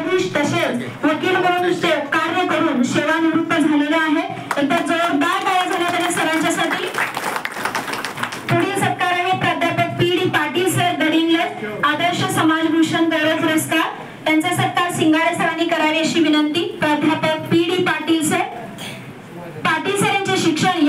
न्यायाधीश तसेच वकील म्हणून कार्य करून सेवानिवृत्त झालेले आहे। एकदा जोरदार टाळ्या झाल्या तरी सरांच्यासाठी। पुढील सत्कार आहे प्राध्यापक पी.डी. पाटील सर गडिंग्लज, आदर्श समाजभूषण गौरव पुरस्कार। त्यांचा सत्कार सिंगारे सरांनी करावी अशी विनंती। प्राध्यापक PD. Patil sir. Patil sir यांचे शिक्षण